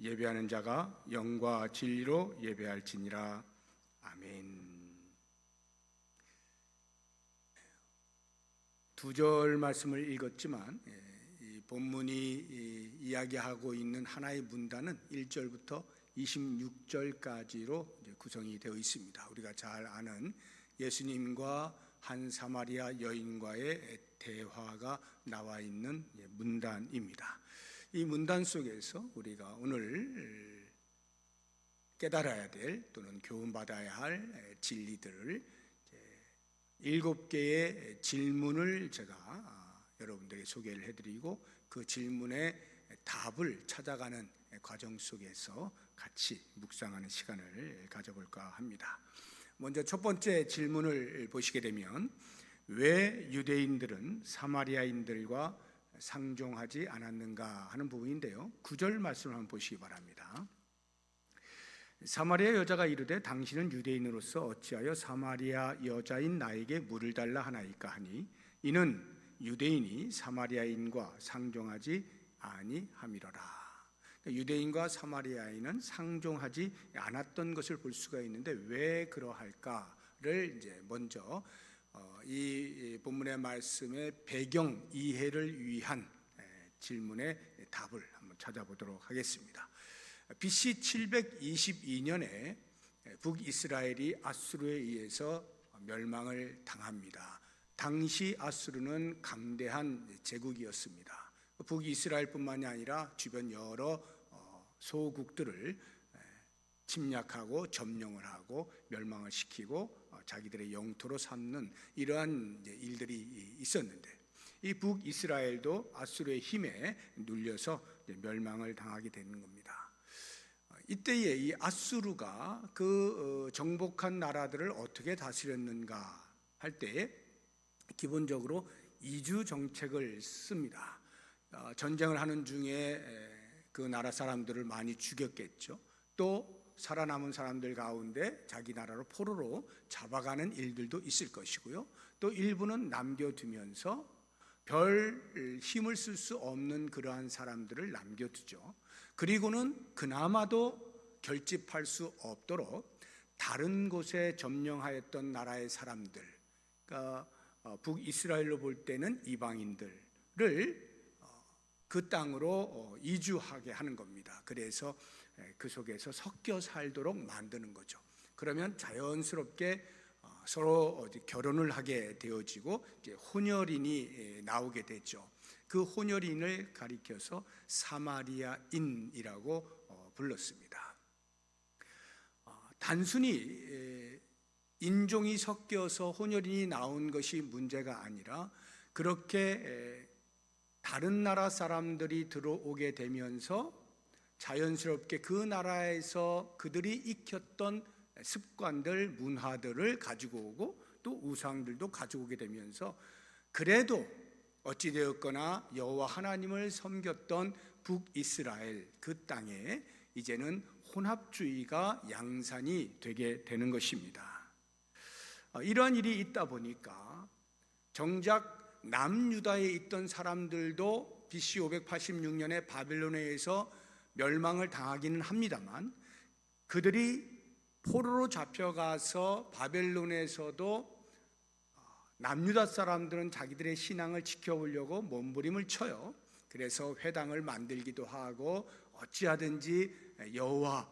예배하는 자가 영과 진리로 예배할지니라. 아멘. 두 절 말씀을 읽었지만 이 본문이 이야기하고 있는 하나의 문단은 1절부터 26절까지로 구성이 되어 있습니다. 우리가 잘 아는 예수님과 한 사마리아 여인과의 대화가 나와 있는 문단입니다. 이 문단 속에서 우리가 오늘 깨달아야 될 또는 교훈받아야 할 진리들을 7개의 질문을 제가 여러분들에게 소개를 해드리고 그 질문의 답을 찾아가는 과정 속에서 같이 묵상하는 시간을 가져볼까 합니다. 먼저 첫 번째 질문을 보시게 되면 왜 유대인들은 사마리아인들과 상종하지 않았는가 하는 부분인데요, 9절 말씀을 한번 보시기 바랍니다. 사마리아 여자가 이르되 당신은 유대인으로서 어찌하여 사마리아 여자인 나에게 물을 달라 하나이까 하니 이는 유대인이 사마리아인과 상종하지 아니함이로라. 유대인과 사마리아인은 상종하지 않았던 것을 볼 수가 있는데 왜 그러할까를 이제 먼저 이 본문의 말씀의 배경 이해를 위한 질문의 답을 한번 찾아보도록 하겠습니다. BC 722년에 북이스라엘이 아수르에 의해서 멸망을 당합니다. 당시 아수르는 강대한 제국이었습니다. 북이스라엘뿐만이 아니라 주변 여러 소국들을 침략하고 점령을 하고 멸망을 시키고 자기들의 영토로 삼는 이러한 일들이 있었는데, 이 북이스라엘도 아수르의 힘에 눌려서 멸망을 당하게 되는 겁니다. 이때에 이 아수르가 그 정복한 나라들을 어떻게 다스렸는가 할 때에 기본적으로 이주 정책을 씁니다. 전쟁을 하는 중에 그 나라 사람들을 많이 죽였겠죠. 또 살아남은 사람들 가운데 자기 나라로 포로로 잡아가는 일들도 있을 것이고요. 또 일부는 남겨두면서 별 힘을 쓸 수 없는 그러한 사람들을 남겨두죠. 그리고는 그나마도 결집할 수 없도록 다른 곳에 점령하였던 나라의 사람들, 그러니까 북이스라엘로 볼 때는 이방인들을 그 땅으로 이주하게 하는 겁니다. 그래서 그 속에서 섞여 살도록 만드는 거죠. 그러면 자연스럽게 서로 결혼을 하게 되어지고 이제 혼혈인이 나오게 되죠. 그 혼혈인을 가리켜서 사마리아인이라고 불렀습니다. 단순히 인종이 섞여서 혼혈인이 나온 것이 문제가 아니라 그렇게 다른 나라 사람들이 들어오게 되면서 자연스럽게 그 나라에서 그들이 익혔던 습관들, 문화들을 가지고 오고 또 우상들도 가지고 오게 되면서 그래도 어찌되었거나 여호와 하나님을 섬겼던 북이스라엘 그 땅에 이제는 혼합주의가 양산이 되게 되는 것입니다. 이러한 일이 있다 보니까 정작 남유다에 있던 사람들도 BC 586년에 바벨론에 의해서 멸망을 당하기는 합니다만 그들이 포로로 잡혀가서 바벨론에서도 남유다 사람들은 자기들의 신앙을 지켜보려고 몸부림을 쳐요. 그래서 회당을 만들기도 하고 어찌하든지 여호와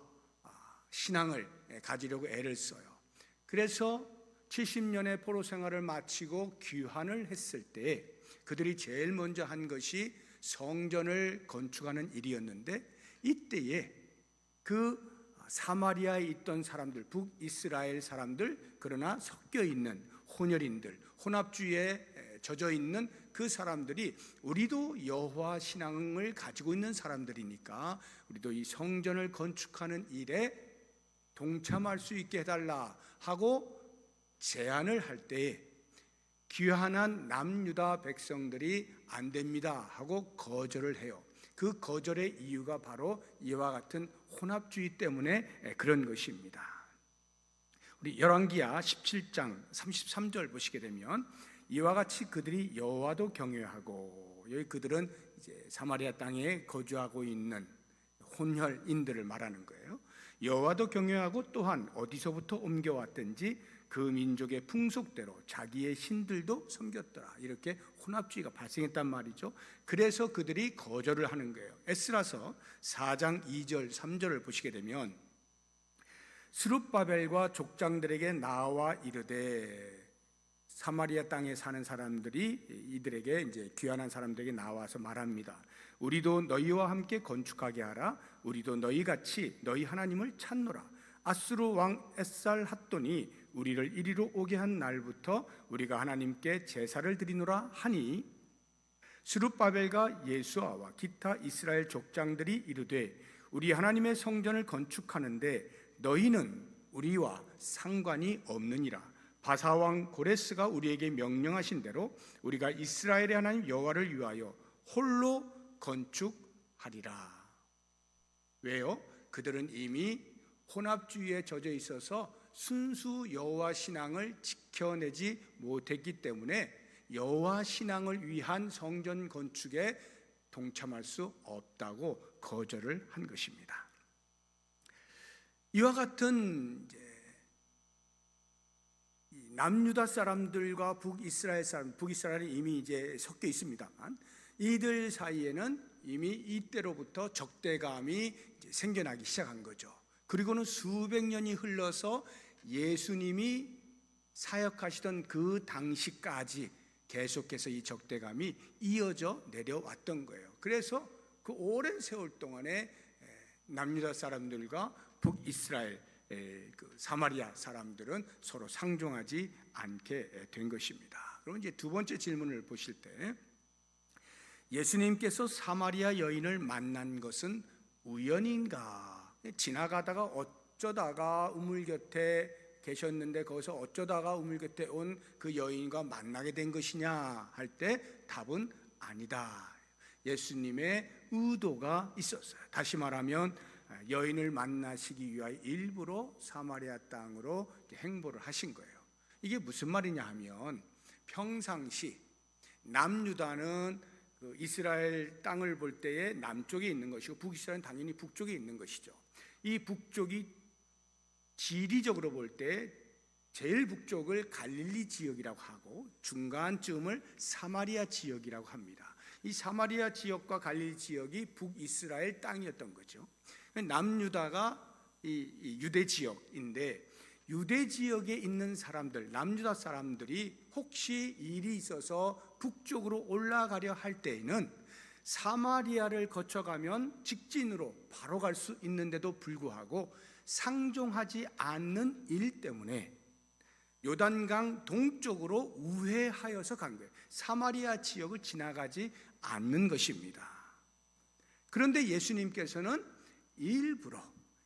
신앙을 가지려고 애를 써요. 그래서 70년의 포로 생활을 마치고 귀환을 했을 때 그들이 제일 먼저 한 것이 성전을 건축하는 일이었는데, 이때에 그 사마리아에 있던 사람들, 북이스라엘 사람들, 그러나 섞여 있는 혼혈인들, 혼합주의에 젖어 있는 그 사람들이 우리도 여호와 신앙을 가지고 있는 사람들이니까 우리도 이 성전을 건축하는 일에 동참할 수 있게 해달라 하고 제안을 할 때에 귀환한 남유다 백성들이 안 됩니다 하고 거절을 해요. 그 거절의 이유가 바로 이와 같은 혼합주의 때문에 그런 것입니다. 우리 열왕기하 17장 33절 보시게 되면 이와 같이 그들이 여호와도 경외하고, 여기 그들은 이제 사마리아 땅에 거주하고 있는 혼혈인들을 말하는 거예요. 여호와도 경외하고 또한 어디서부터 옮겨왔든지 그 민족의 풍속대로 자기의 신들도 섬겼더라. 이렇게 혼합주의가 발생했단 말이죠. 그래서 그들이 거절을 하는 거예요. 에스라서 4장 2절 3절을 보시게 되면 스룹바벨과 족장들에게 나와 이르되, 사마리아 땅에 사는 사람들이 이들에게 이제 귀환한 사람들에게 나와서 말합니다. 우리도 너희와 함께 건축하게 하라. 우리도 너희같이 너희 하나님을 찾노라. 아수르 왕 에살핫돈이 우리를 이리로 오게 한 날부터 우리가 하나님께 제사를 드리노라 하니, 스룹바벨과 예수아와 기타 이스라엘 족장들이 이르되, 우리 하나님의 성전을 건축하는데 너희는 우리와 상관이 없느니라. 바사왕 고레스가 우리에게 명령하신 대로 우리가 이스라엘의 하나님 여호와를 위하여 홀로 건축하리라. 왜요? 그들은 이미 혼합주의에 젖어 있어서 순수 여호와 신앙을 지켜내지 못했기 때문에 여호와 신앙을 위한 성전 건축에 동참할 수 없다고 거절을 한 것입니다. 이와 같은 남유다 사람들과 북이스라엘 사람, 북이스라엘이 이미 이제 섞여 있습니다만, 이들 사이에는 이미 이때로부터 적대감이 생겨나기 시작한 거죠. 그리고는 수백 년이 흘러서 예수님이 사역하시던 그 당시까지 계속해서 이 적대감이 이어져 내려왔던 거예요. 그래서 그 오랜 세월 동안에 남유다 사람들과 북이스라엘 그 사마리아 사람들은 서로 상종하지 않게 된 것입니다. 그럼 이제 두 번째 질문을 보실 때, 예수님께서 사마리아 여인을 만난 것은 우연인가? 지나가다가 어쩌다가 우물 곁에 계셨는데 거기서 어쩌다가 우물 곁에 온 그 여인과 만나게 된 것이냐 할 때 답은 아니다. 예수님의 의도가 있었어요. 다시 말하면 여인을 만나시기 위하여 일부러 사마리아 땅으로 행보를 하신 거예요. 이게 무슨 말이냐 하면, 평상시 남유다는 그 이스라엘 땅을 볼 때에 남쪽에 있는 것이고 북이스라엘은 당연히 북쪽에 있는 것이죠. 이 북쪽이 지리적으로 볼 때 제일 북쪽을 갈릴리 지역이라고 하고 중간쯤을 사마리아 지역이라고 합니다. 이 사마리아 지역과 갈릴리 지역이 북이스라엘 땅이었던 거죠. 남유다가 이 유대 지역인데, 유대 지역에 있는 사람들, 남유다 사람들이 혹시 일이 있어서 북쪽으로 올라가려 할 때에는 사마리아를 거쳐가면 직진으로 바로 갈 수 있는데도 불구하고 상종하지 않는 일 때문에 요단강 동쪽으로 우회하여서 간 거예요. 사마리아 지역을 지나가지 않는 것입니다. 그런데 예수님께서는 일부러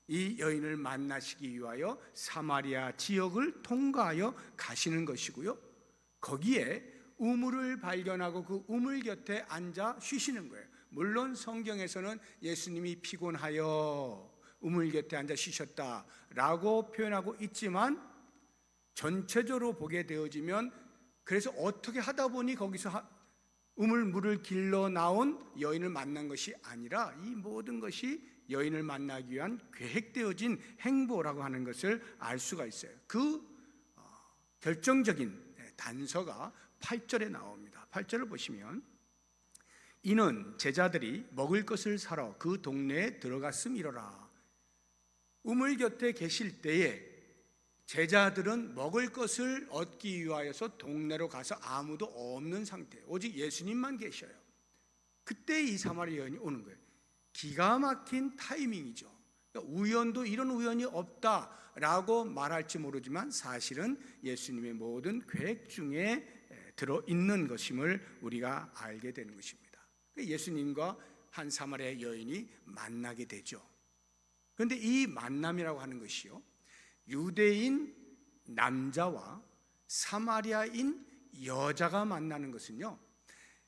이 여인을 만나시기 위하여 사마리아 지역을 통과하여 가시는 것이고요, 거기에 우물을 발견하고 그 우물 곁에 앉아 쉬시는 거예요. 물론 성경에서는 예수님이 피곤하여 우물 곁에 앉아 쉬셨다라고 표현하고 있지만, 전체적으로 보게 되어지면 그래서 어떻게 하다 보니 거기서 우물물을 길러 나온 여인을 만난 것이 아니라 이 모든 것이 여인을 만나기 위한 계획되어진 행보라고 하는 것을 알 수가 있어요. 그 결정적인 단서가 8절에 나옵니다. 8절을 보시면, 이는 제자들이 먹을 것을 사러 그 동네에 들어갔음이로라. 우물 곁에 계실 때에 제자들은 먹을 것을 얻기 위하여서 동네로 가서 아무도 없는 상태, 오직 예수님만 계셔요. 그때 이 사마리아 여인이 오는 거예요. 기가 막힌 타이밍이죠. 그러니까 우연도 이런 우연이 없다라고 말할지 모르지만 사실은 예수님의 모든 계획 중에 들어있는 것임을 우리가 알게 되는 것입니다. 예수님과 한 사마리아 여인이 만나게 되죠. 그런데 이 만남이라고 하는 것이요, 유대인 남자와 사마리아인 여자가 만나는 것은요,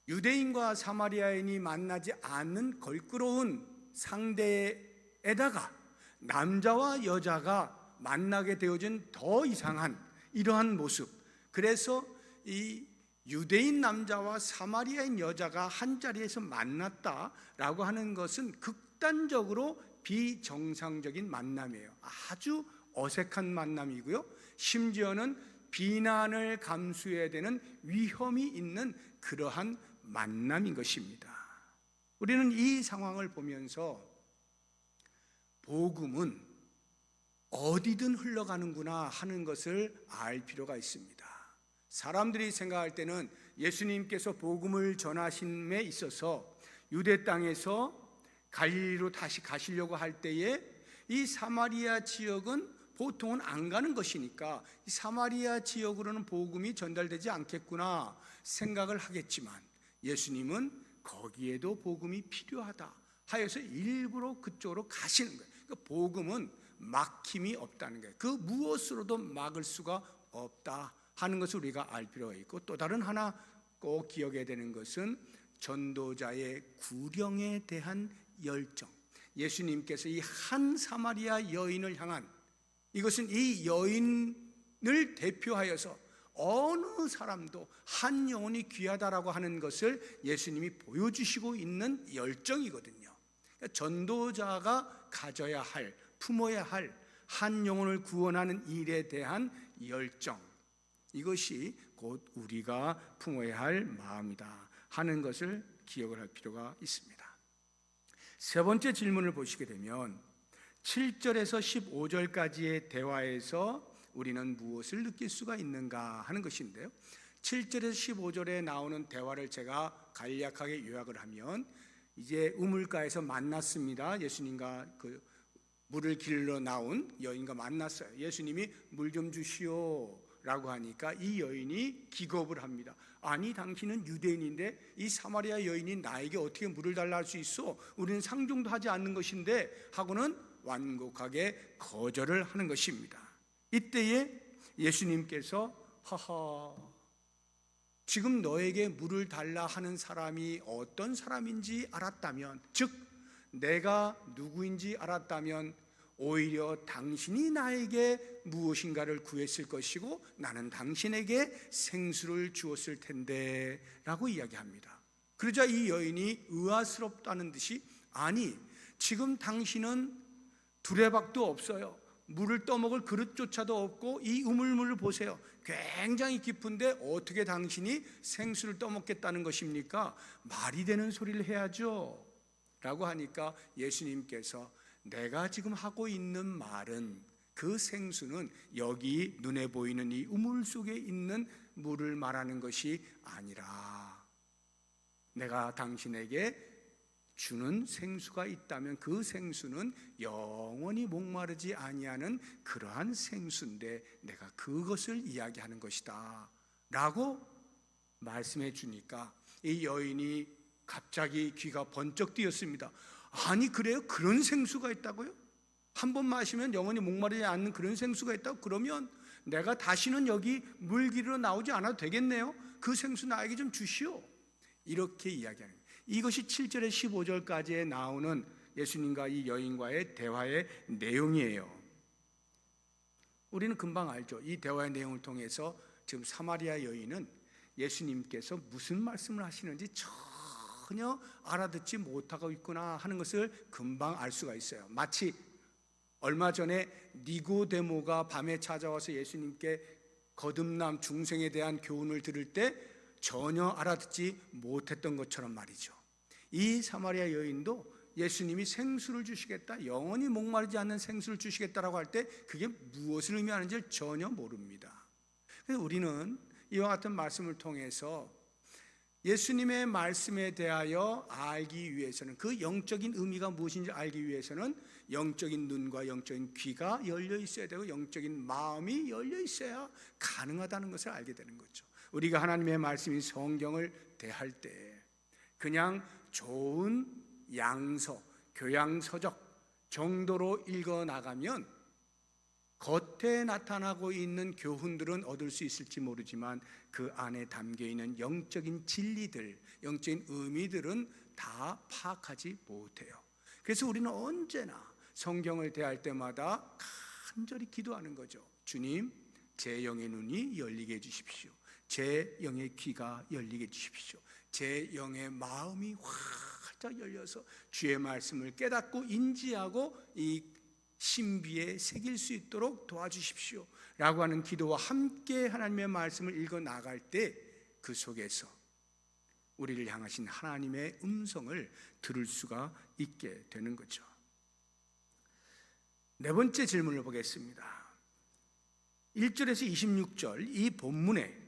유대인과 사마리아인이 만나지 않는 걸끄러운 상대에다가 남자와 여자가 만나게 되어진 더 이상한 이러한 모습, 그래서 이 유대인 남자와 사마리아인 여자가 한 자리에서 만났다라고 하는 것은 극단적으로 비정상적인 만남이에요. 아주 어색한 만남이고요. 심지어는 비난을 감수해야 되는 위험이 있는 그러한 만남인 것입니다. 우리는 이 상황을 보면서 복음은 어디든 흘러가는구나 하는 것을 알 필요가 있습니다. 사람들이 생각할 때는 예수님께서 복음을 전하심에 있어서 유대 땅에서 갈릴리로 다시 가시려고 할 때에 이 사마리아 지역은 보통은 안 가는 것이니까 이 사마리아 지역으로는 복음이 전달되지 않겠구나 생각을 하겠지만, 예수님은 거기에도 복음이 필요하다 하여서 일부러 그쪽으로 가시는 거예요. 그러니까 복음은 막힘이 없다는 거예요. 그 무엇으로도 막을 수가 없다 하는 것을 우리가 알 필요가 있고, 또 다른 하나 꼭 기억해야 되는 것은 전도자의 구령에 대한 열정. 예수님께서 이 한 사마리아 여인을 향한, 이것은 이 여인을 대표하여서 어느 사람도 한 영혼이 귀하다라고 하는 것을 예수님이 보여주시고 있는 열정이거든요. 그러니까 전도자가 가져야 할, 품어야 할 한 영혼을 구원하는 일에 대한 열정, 이것이 곧 우리가 품어야 할 마음이다 하는 것을 기억을 할 필요가 있습니다. 세 번째 질문을 보시게 되면 7절에서 15절까지의 대화에서 우리는 무엇을 느낄 수가 있는가 하는 것인데요, 7절에서 15절에 나오는 대화를 제가 간략하게 요약을 하면, 이제 우물가에서 만났습니다. 예수님과 그 물을 길러 나온 여인과 만났어요. 예수님이 물 좀 주시오 라고 하니까 이 여인이 기겁을 합니다. 아니, 당신은 유대인인데 이 사마리아 여인이 나에게 어떻게 물을 달라 할 수 있어? 우리는 상종도 하지 않는 것인데 하고는 완곡하게 거절을 하는 것입니다. 이때에 예수님께서 하하, 지금 너에게 물을 달라 하는 사람이 어떤 사람인지 알았다면, 즉 내가 누구인지 알았다면 오히려 당신이 나에게 무엇인가를 구했을 것이고 나는 당신에게 생수를 주었을 텐데 라고 이야기합니다. 그러자 이 여인이 의아스럽다는 듯이, 아니, 지금 당신은 두레박도 없어요. 물을 떠먹을 그릇조차도 없고 이 우물물을 보세요. 굉장히 깊은데 어떻게 당신이 생수를 떠먹겠다는 것입니까? 말이 되는 소리를 해야죠 라고 하니까 예수님께서 내가 지금 하고 있는 말은, 그 생수는 여기 눈에 보이는 이 우물 속에 있는 물을 말하는 것이 아니라, 내가 당신에게 주는 생수가 있다면 그 생수는 영원히 목마르지 아니하는 그러한 생수인데 내가 그것을 이야기하는 것이다 라고 말씀해 주니까 이 여인이 갑자기 귀가 번쩍 뜨였습니다. 아니, 그래요? 그런 생수가 있다고요? 한 번 마시면 영원히 목마르지 않는 그런 생수가 있다고? 그러면 내가 다시는 여기 물 길으러 나오지 않아도 되겠네요. 그 생수 나에게 좀 주시오. 이렇게 이야기하는 거예요. 이것이 7절에 15절까지에 나오는 예수님과 이 여인과의 대화의 내용이에요. 우리는 금방 알죠. 이 대화의 내용을 통해서 지금 사마리아 여인은 예수님께서 무슨 말씀을 하시는지 전혀 알아듣지 못하고 있구나 하는 것을 금방 알 수가 있어요. 마치 얼마 전에 니고데모가 밤에 찾아와서 예수님께 거듭남 중생에 대한 교훈을 들을 때 전혀 알아듣지 못했던 것처럼 말이죠. 이 사마리아 여인도 예수님이 생수를 주시겠다, 영원히 목마르지 않는 생수를 주시겠다라고 할 때 그게 무엇을 의미하는지 전혀 모릅니다. 그래서 우리는 이와 같은 말씀을 통해서 예수님의 말씀에 대하여 알기 위해서는, 그 영적인 의미가 무엇인지 알기 위해서는 영적인 눈과 영적인 귀가 열려 있어야 되고 영적인 마음이 열려 있어야 가능하다는 것을 알게 되는 거죠. 우리가 하나님의 말씀인 성경을 대할 때 그냥 좋은 양서, 교양서적 정도로 읽어나가면 겉에 나타나고 있는 교훈들은 얻을 수 있을지 모르지만 그 안에 담겨있는 영적인 진리들, 영적인 의미들은 다 파악하지 못해요. 그래서 우리는 언제나 성경을 대할 때마다 간절히 기도하는 거죠. 주님, 제 영의 눈이 열리게 해주십시오. 제 영의 귀가 열리게 해주십시오. 제 영의 마음이 활짝 열려서 주의 말씀을 깨닫고 인지하고 이 신비에 새길 수 있도록 도와주십시오 라고 하는 기도와 함께 하나님의 말씀을 읽어 나갈 때 그 속에서 우리를 향하신 하나님의 음성을 들을 수가 있게 되는 거죠. 네 번째 질문을 보겠습니다. 1절에서 26절 이 본문에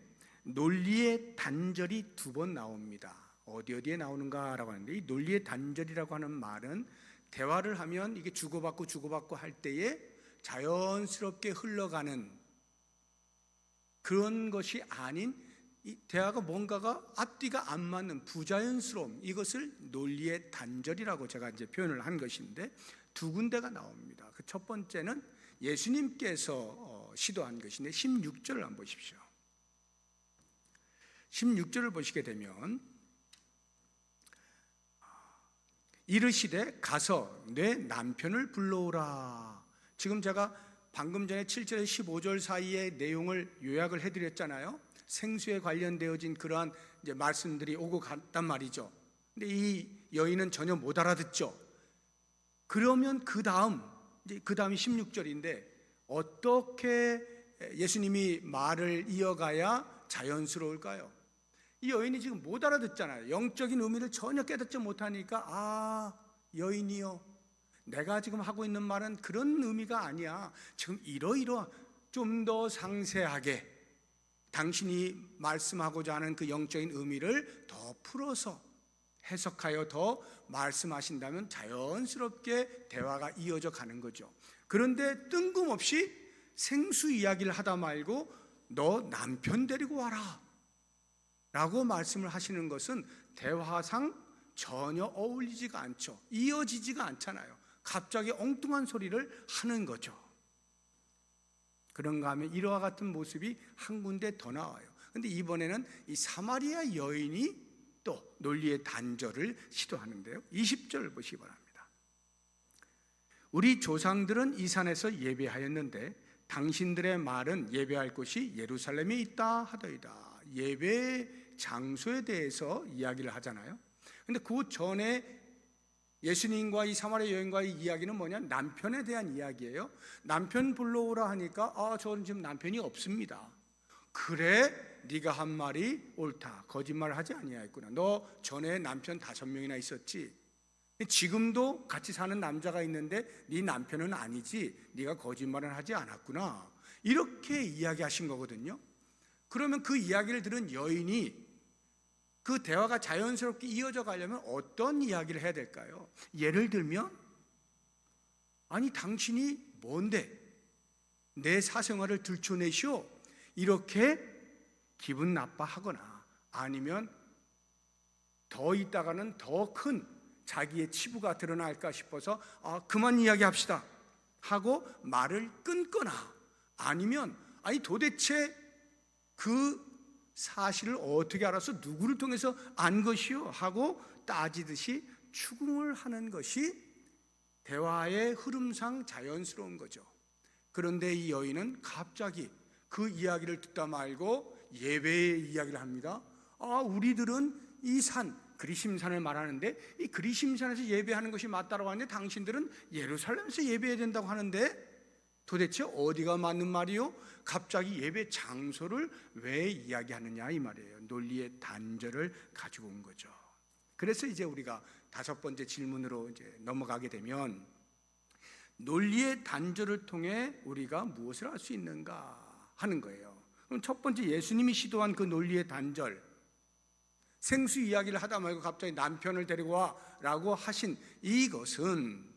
논리의 단절이 두 번 나옵니다. 어디에 나오는가 라고 하는데, 이 논리의 단절이라고 하는 말은 대화를 하면 이게 주고받고 할 때에 자연스럽게 흘러가는 그런 것이 아닌, 이 대화가 뭔가가 앞뒤가 안 맞는 부자연스러움, 이것을 논리의 단절이라고 제가 이제 표현을 한 것인데, 두 군데가 나옵니다. 그 첫 번째는 예수님께서 시도한 것인데 16절을 한번 보십시오. 16절을 보시게 되면 이르시되 가서 내 남편을 불러오라. 지금 제가 방금 전에 7절에서 15절 사이의 내용을 요약을 해드렸잖아요. 생수에 관련되어진 그러한 이제 말씀들이 오고 갔단 말이죠. 근데 이 여인은 전혀 못 알아듣죠. 그러면 그 다음이 16절인데 어떻게 예수님이 말을 이어가야 자연스러울까요? 이 여인이 지금 못 알아듣잖아요. 영적인 의미를 전혀 깨닫지 못하니까, 여인이요, 내가 지금 하고 있는 말은 그런 의미가 아니야. 지금 이러이러 좀 더 상세하게 당신이 말씀하고자 하는 그 영적인 의미를 더 풀어서 해석하여 더 말씀하신다면 자연스럽게 대화가 이어져 가는 거죠. 그런데 뜬금없이 생수 이야기를 하다 말고 너 남편 데리고 와라 라고 말씀을 하시는 것은 대화상 전혀 어울리지가 않죠. 이어지지가 않잖아요. 갑자기 엉뚱한 소리를 하는 거죠. 그런가 하면 이와 같은 모습이 한 군데 더 나와요. 근데 이번에는 이 사마리아 여인이 또 논리의 단절을 시도하는데요. 20절 보시기 바랍니다. 우리 조상들은 이 산에서 예배하였는데 당신들의 말은 예배할 곳이 예루살렘에 있다 하더이다. 예배 장소에 대해서 이야기를 하잖아요. 근데 그 전에 예수님과 이 사마리아 여인과의 이야기는 뭐냐? 남편에 대한 이야기예요. 남편 불러오라 하니까 저는 지금 남편이 없습니다. 그래, 네가 한 말이 옳다. 거짓말을 하지 아니하였구나. 너 전에 남편 5명이나 있었지. 지금도 같이 사는 남자가 있는데 네 남편은 아니지. 네가 거짓말을 하지 않았구나. 이렇게 이야기하신 거거든요. 그러면 그 이야기를 들은 여인이 그 대화가 자연스럽게 이어져 가려면 어떤 이야기를 해야 될까요? 예를 들면, 아니 당신이 뭔데 내 사생활을 들춰내시오? 이렇게 기분 나빠하거나, 아니면 더 있다가는 더 큰 자기의 치부가 드러날까 싶어서 그만 이야기합시다 하고 말을 끊거나, 아니면 아니 도대체 그 사실을 어떻게 알아서 누구를 통해서 안 것이요? 하고 따지듯이 추궁을 하는 것이 대화의 흐름상 자연스러운 거죠. 그런데 이 여인은 갑자기 그 이야기를 듣다 말고 예배의 이야기를 합니다. 우리들은 이 산, 그리심산을 말하는데 이 그리심산에서 예배하는 것이 맞다라고 하는데 당신들은 예루살렘에서 예배해야 된다고 하는데 도대체 어디가 맞는 말이요? 갑자기 예배 장소를 왜 이야기하느냐 이 말이에요. 논리의 단절을 가지고 온 거죠. 그래서 이제 우리가 5번째 질문으로 이제 넘어가게 되면, 논리의 단절을 통해 우리가 무엇을 할 수 있는가 하는 거예요. 그럼 첫 번째, 예수님이 시도한 그 논리의 단절, 생수 이야기를 하다 말고 갑자기 남편을 데리고 와라고 하신 이것은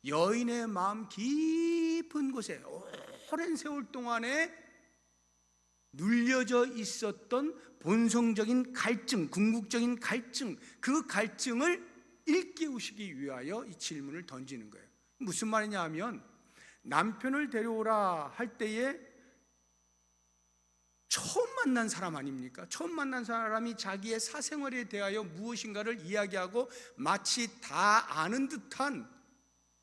여인의 마음 깊은 곳에 오랜 세월 동안에 눌려져 있었던 본성적인 갈증, 궁극적인 갈증, 그 갈증을 일깨우시기 위하여 이 질문을 던지는 거예요. 무슨 말이냐 하면, 남편을 데려오라 할 때에 처음 만난 사람 아닙니까? 처음 만난 사람이 자기의 사생활에 대하여 무엇인가를 이야기하고 마치 다 아는 듯한,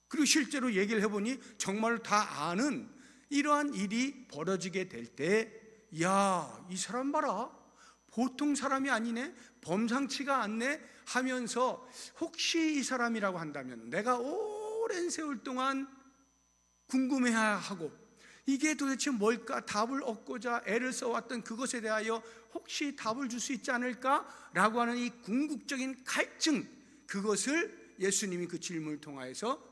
그리고 실제로 얘기를 해보니 정말 다 아는 이러한 일이 벌어지게 될 때, 야, 이 사람 봐라, 보통 사람이 아니네, 범상치가 않네 하면서 혹시 이 사람이라고 한다면 내가 오랜 세월 동안 궁금해하고 이게 도대체 뭘까 답을 얻고자 애를 써왔던 그것에 대하여 혹시 답을 줄 수 있지 않을까라고 하는 이 궁극적인 갈증, 그것을 예수님이 그 질문을 통하여서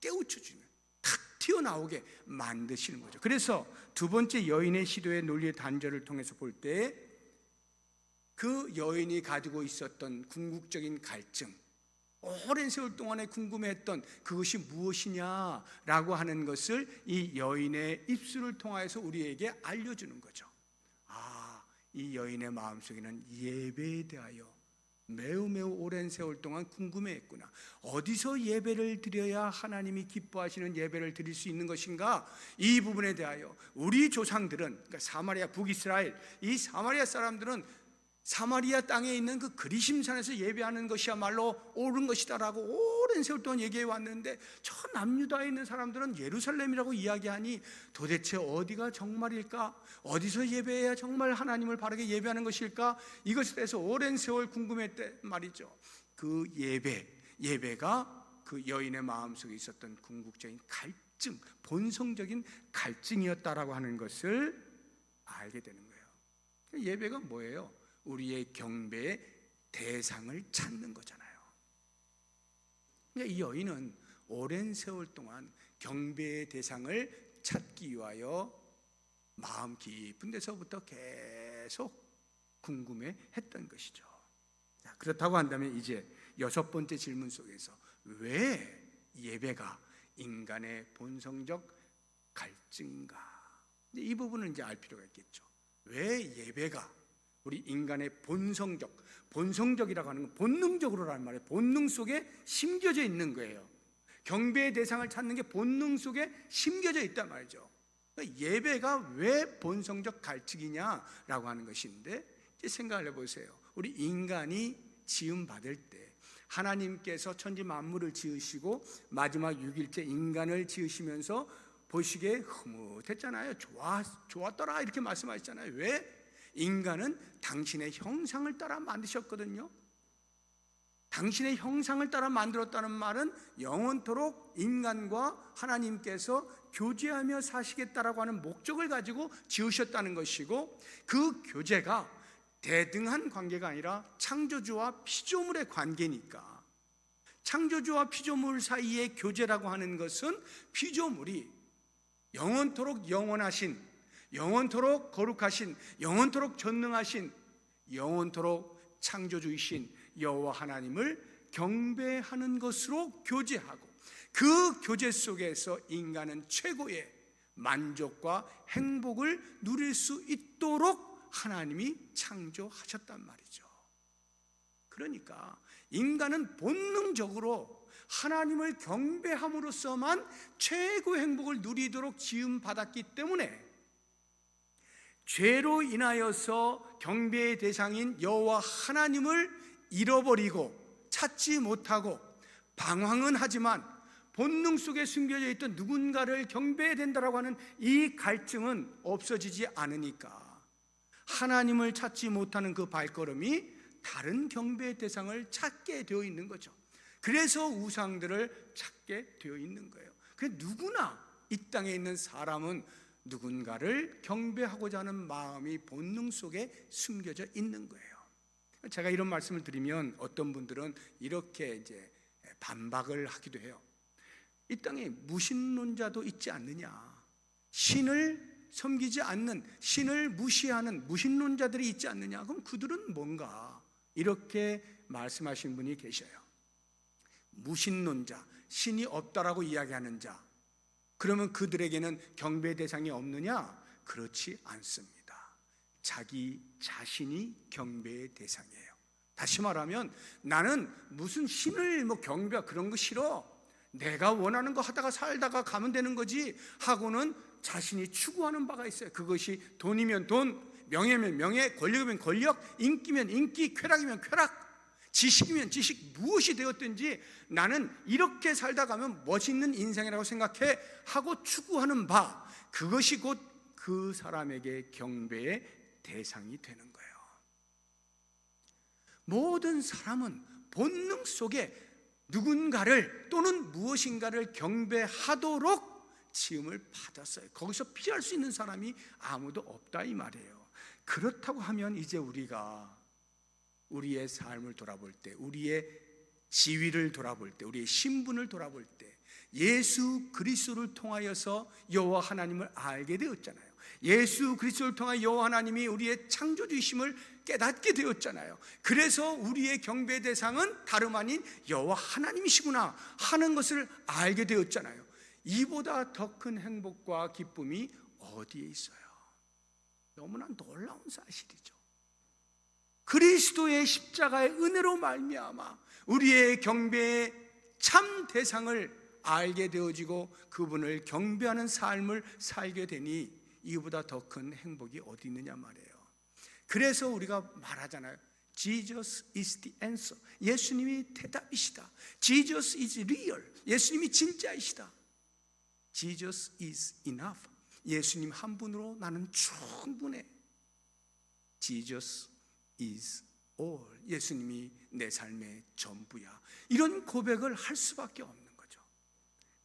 깨우쳐주는, 탁 튀어나오게 만드시는 거죠. 그래서 두 번째 여인의 시도의 논리의 단절을 통해서 볼 때 그 여인이 가지고 있었던 궁극적인 갈증, 오랜 세월 동안에 궁금해했던 그것이 무엇이냐라고 하는 것을 이 여인의 입술을 통하여서 우리에게 알려주는 거죠. 이 여인의 마음속에는 예배에 대하여 매우 오랜 세월 동안 궁금해했구나. 어디서 예배를 드려야 하나님이 기뻐하시는 예배를 드릴 수 있는 것인가? 이 부분에 대하여 우리 조상들은, 그러니까 사마리아 북이스라엘, 이 사마리아 사람들은 사마리아 땅에 있는 그 그리심산에서 예배하는 것이야말로 옳은 것이다라고 오랜 세월 동안 얘기해 왔는데, 저 남유다에 있는 사람들은 예루살렘이라고 이야기하니 도대체 어디가 정말일까? 어디서 예배해야 정말 하나님을 바르게 예배하는 것일까? 이것에 대해서 오랜 세월 궁금했단 말이죠. 그 예배가 그 여인의 마음속에 있었던 궁극적인 갈증, 본성적인 갈증이었다라고 하는 것을 알게 되는 거예요. 예배가 뭐예요? 우리의 경배의 대상을 찾는 거잖아요. 이 여인은 오랜 세월 동안 경배의 대상을 찾기 위하여 마음 깊은 데서부터 계속 궁금해했던 것이죠. 그렇다고 한다면 이제 여섯 번째 질문 속에서 왜 예배가 인간의 본성적 갈증인가? 이 부분은 이제 알 필요가 있겠죠. 왜 예배가 우리 인간의 본성적이라고 하는 건 본능적으로라는 말이에요. 본능 속에 심겨져 있는 거예요. 경배의 대상을 찾는 게 본능 속에 심겨져 있단 말이죠. 그러니까 예배가 왜 본성적 갈증이냐라고 하는 것인데, 이제 생각을 해보세요. 우리 인간이 지음 받을 때 하나님께서 천지 만물을 지으시고 마지막 6일째 인간을 지으시면서 보시기에 흐뭇했잖아요. 좋았더라 이렇게 말씀하셨잖아요. 왜? 인간은 당신의 형상을 따라 만드셨거든요. 당신의 형상을 따라 만들었다는 말은 영원토록 인간과 하나님께서 교제하며 사시겠다라고 하는 목적을 가지고 지으셨다는 것이고, 그 교제가 대등한 관계가 아니라 창조주와 피조물의 관계니까, 창조주와 피조물 사이의 교제라고 하는 것은 피조물이 영원토록 영원하신, 영원토록 거룩하신, 영원토록 전능하신, 영원토록 창조주이신 여호와 하나님을 경배하는 것으로 교제하고, 그 교제 속에서 인간은 최고의 만족과 행복을 누릴 수 있도록 하나님이 창조하셨단 말이죠. 그러니까 인간은 본능적으로 하나님을 경배함으로써만 최고의 행복을 누리도록 지음받았기 때문에, 죄로 인하여서 경배의 대상인 여호와 하나님을 잃어버리고 찾지 못하고 방황은 하지만 본능 속에 숨겨져 있던 누군가를 경배해야 된다라고 하는 이 갈증은 없어지지 않으니까 하나님을 찾지 못하는 그 발걸음이 다른 경배의 대상을 찾게 되어 있는 거죠. 그래서 우상들을 찾게 되어 있는 거예요. 누구나 이 땅에 있는 사람은 누군가를 경배하고자 하는 마음이 본능 속에 숨겨져 있는 거예요. 제가 이런 말씀을 드리면 어떤 분들은 이렇게 이제 반박을 하기도 해요. 이 땅에 무신론자도 있지 않느냐? 신을 섬기지 않는, 신을 무시하는 무신론자들이 있지 않느냐? 그럼 그들은 뭔가? 이렇게 말씀하신 분이 계셔요. 무신론자, 신이 없다라고 이야기하는 자, 그러면 그들에게는 경배 대상이 없느냐? 그렇지 않습니다. 자기 자신이 경배의 대상이에요. 다시 말하면 나는 무슨 신을 경배 그런 거 싫어, 내가 원하는 거 하다가 살다가 가면 되는 거지 하고는 자신이 추구하는 바가 있어요. 그것이 돈이면 돈, 명예면 명예, 권력이면 권력, 인기면 인기, 쾌락이면 쾌락, 지식이면 지식, 무엇이 되었든지 나는 이렇게 살다 가면 멋있는 인생이라고 생각해 하고 추구하는 바, 그것이 곧 그 사람에게 경배의 대상이 되는 거예요. 모든 사람은 본능 속에 누군가를 또는 무엇인가를 경배하도록 지음을 받았어요. 거기서 피할 수 있는 사람이 아무도 없다 이 말이에요. 그렇다고 하면 이제 우리가 우리의 삶을 돌아볼 때, 우리의 지위를 돌아볼 때, 우리의 신분을 돌아볼 때 예수 그리스도를 통하여서 여호와 하나님을 알게 되었잖아요. 예수 그리스도를 통하여 여호와 하나님이 우리의 창조주이심을 깨닫게 되었잖아요. 그래서 우리의 경배 대상은 다름 아닌 여호와 하나님이시구나 하는 것을 알게 되었잖아요. 이보다 더 큰 행복과 기쁨이 어디에 있어요? 너무나 놀라운 사실이죠. 그리스도의 십자가의 은혜로 말미암아 우리의 경배의 참 대상을 알게 되어지고 그분을 경배하는 삶을 살게 되니 이보다 더 큰 행복이 어디 있느냐 말이에요. 그래서 우리가 말하잖아요. Jesus is the answer. 예수님이 대답이시다. Jesus is real. 예수님이 진짜이시다. Jesus is enough. 예수님 한 분으로 나는 충분해. Jesus is all. 예수님이 내 삶의 전부야. 이런 고백을 할 수밖에 없는 거죠.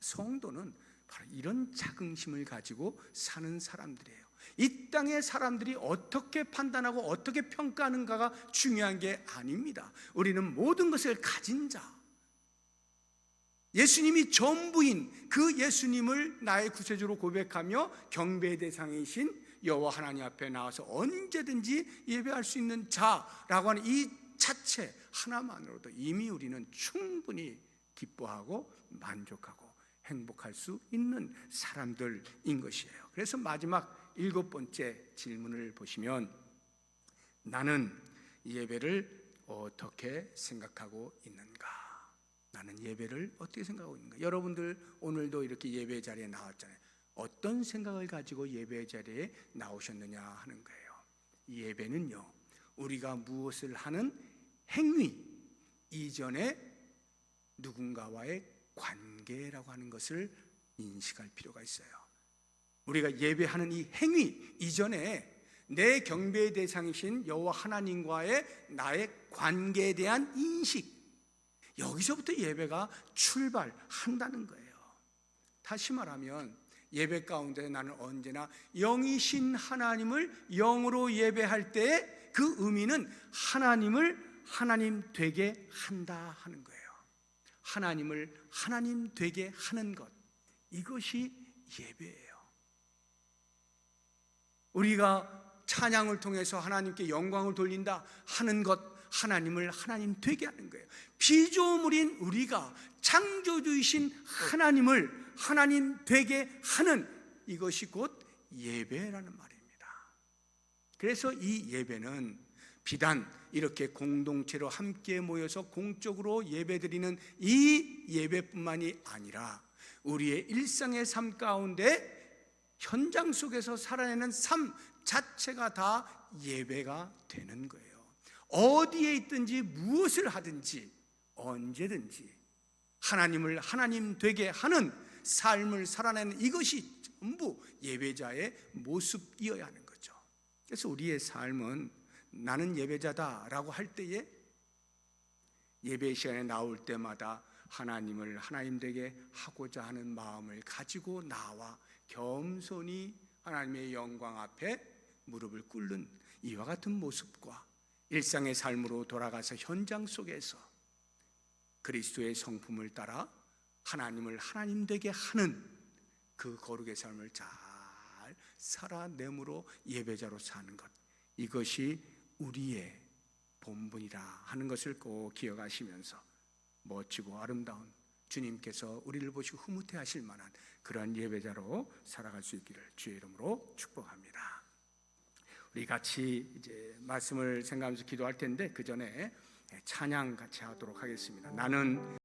성도는 바로 이런 자긍심을 가지고 사는 사람들이에요. 이 땅의 사람들이 어떻게 판단하고 어떻게 평가하는가가 중요한 게 아닙니다. 우리는 모든 것을 가진 자, 예수님이 전부인 그 예수님을 나의 구세주로 고백하며 경배의 대상이신 여호와 하나님 앞에 나와서 언제든지 예배할 수 있는 자라고 하는 이 자체 하나만으로도 이미 우리는 충분히 기뻐하고 만족하고 행복할 수 있는 사람들인 것이에요. 그래서 마지막 7번째 질문을 보시면 나는 예배를 어떻게 생각하고 있는가? 나는 예배를 어떻게 생각하고 있는가? 여러분들 오늘도 이렇게 예배 자리에 나왔잖아요. 어떤 생각을 가지고 예배 자리에 나오셨느냐 하는 거예요. 예배는요, 우리가 무엇을 하는 행위 이전에 누군가와의 관계라고 하는 것을 인식할 필요가 있어요. 우리가 예배하는 이 행위 이전에 내 경배의 대상이신 여호와 하나님과의 나의 관계에 대한 인식, 여기서부터 예배가 출발한다는 거예요. 다시 말하면 예배 가운데 나는 언제나 영이신 하나님을 영으로 예배할 때 그 의미는 하나님을 하나님 되게 한다 하는 거예요. 하나님을 하나님 되게 하는 것, 이것이 예배예요. 우리가 찬양을 통해서 하나님께 영광을 돌린다 하는 것, 하나님을 하나님 되게 하는 거예요. 피조물인 우리가 창조주이신 하나님을 하나님 되게 하는 이것이 곧 예배라는 말입니다. 그래서 이 예배는 비단 이렇게 공동체로 함께 모여서 공적으로 예배드리는 이 예배뿐만이 아니라 우리의 일상의 삶 가운데 현장 속에서 살아내는 삶 자체가 다 예배가 되는 거예요. 어디에 있든지 무엇을 하든지 언제든지 하나님을 하나님 되게 하는 삶을 살아내는 이것이 전부 예배자의 모습이어야 하는 거죠. 그래서 우리의 삶은 나는 예배자다라고 할 때에 예배 시간에 나올 때마다 하나님을 하나님 되게 하고자 하는 마음을 가지고 나와 겸손히 하나님의 영광 앞에 무릎을 꿇는 이와 같은 모습과 일상의 삶으로 돌아가서 현장 속에서 그리스도의 성품을 따라 하나님을 하나님 되게 하는 그 거룩의 삶을 잘 살아내므로 예배자로 사는 것, 이것이 우리의 본분이라 하는 것을 꼭 기억하시면서 멋지고 아름다운 주님께서 우리를 보시고 흐뭇해 하실 만한 그러한 예배자로 살아갈 수 있기를 주의 이름으로 축복합니다. 우리 같이 이제 말씀을 생각하면서 기도할 텐데 그 전에 찬양 같이 하도록 하겠습니다. 나는